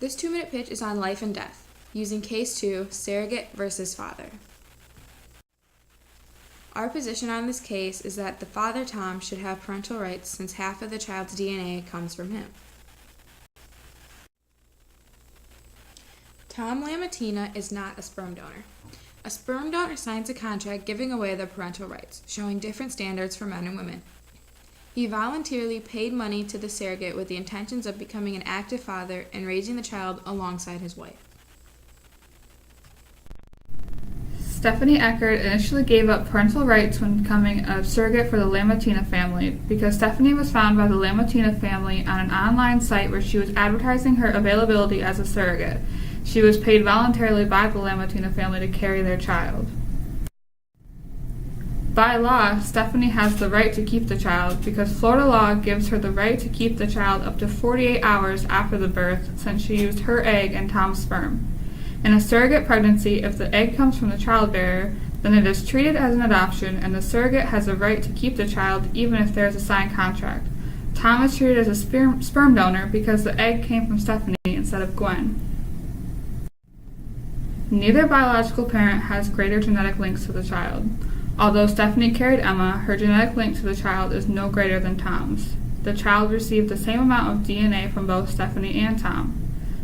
This 2-minute pitch is on life and death, using case 2, surrogate versus father. Our position on this case is that the father, Tom, should have parental rights since half of the child's DNA comes from him. Tom Lamatina is not a sperm donor. A sperm donor signs a contract giving away their parental rights, showing different standards for men and women. He voluntarily paid money to the surrogate with the intentions of becoming an active father and raising the child alongside his wife. Stephanie Eckert initially gave up parental rights when becoming a surrogate for the Lamatina family because Stephanie was found by the Lamatina family on an online site where she was advertising her availability as a surrogate. She was paid voluntarily by the Lamatina family to carry their child. By law, Stephanie has the right to keep the child because Florida law gives her the right to keep the child up to 48 hours after the birth since she used her egg and Tom's sperm. In a surrogate pregnancy, if the egg comes from the child bearer, then it is treated as an adoption and the surrogate has a right to keep the child even if there is a signed contract. Tom is treated as a sperm donor because the egg came from Stephanie instead of Gwen. Neither biological parent has greater genetic links to the child. Although Stephanie carried Emma, her genetic link to the child is no greater than Tom's. The child received the same amount of DNA from both Stephanie and Tom.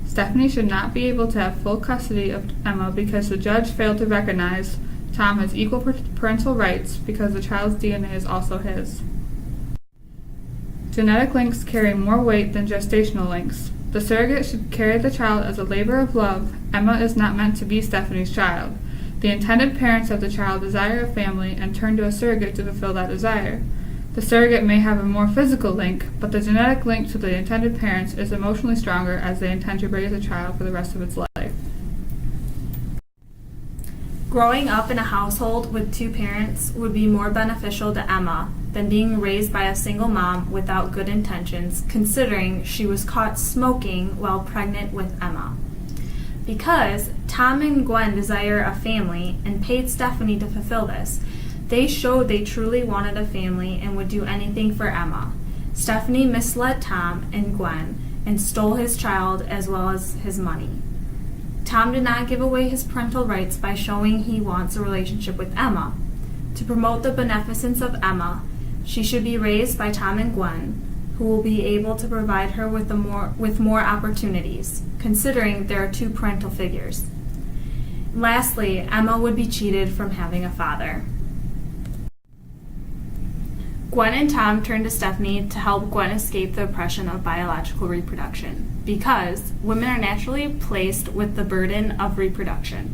Stephanie should not be able to have full custody of Emma because the judge failed to recognize Tom has equal parental rights because the child's DNA is also his. Genetic links carry more weight than gestational links. The surrogate should carry the child as a labor of love. Emma is not meant to be Stephanie's child. The intended parents of the child desire a family and turn to a surrogate to fulfill that desire. The surrogate may have a more physical link, but the genetic link to the intended parents is emotionally stronger as they intend to raise a child for the rest of its life. Growing up in a household with two parents would be more beneficial to Emma than being raised by a single mom without good intentions, considering she was caught smoking while pregnant with Emma. Because Tom and Gwen desire a family and paid Stephanie to fulfill this, they showed they truly wanted a family and would do anything for Emma. Stephanie misled Tom and Gwen and stole his child as well as his money. Tom did not give away his parental rights by showing he wants a relationship with Emma. To promote the beneficence of Emma, she should be raised by Tom and Gwen, who will be able to provide her with more opportunities, considering there are two parental figures. Lastly, Emma would be cheated from having a father. Gwen and Tom turned to Stephanie to help Gwen escape the oppression of biological reproduction, because women are naturally placed with the burden of reproduction.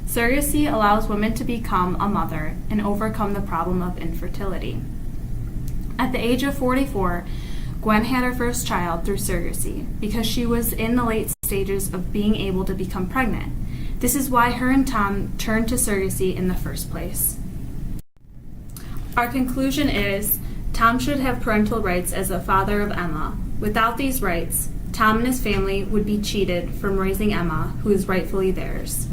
Surrogacy allows women to become a mother and overcome the problem of infertility. At the age of 44, Gwen had her first child through surrogacy because she was in the late stages of being able to become pregnant. This is why her and Tom turned to surrogacy in the first place. Our conclusion is, Tom should have parental rights as the father of Emma. Without these rights, Tom and his family would be cheated from raising Emma, who is rightfully theirs.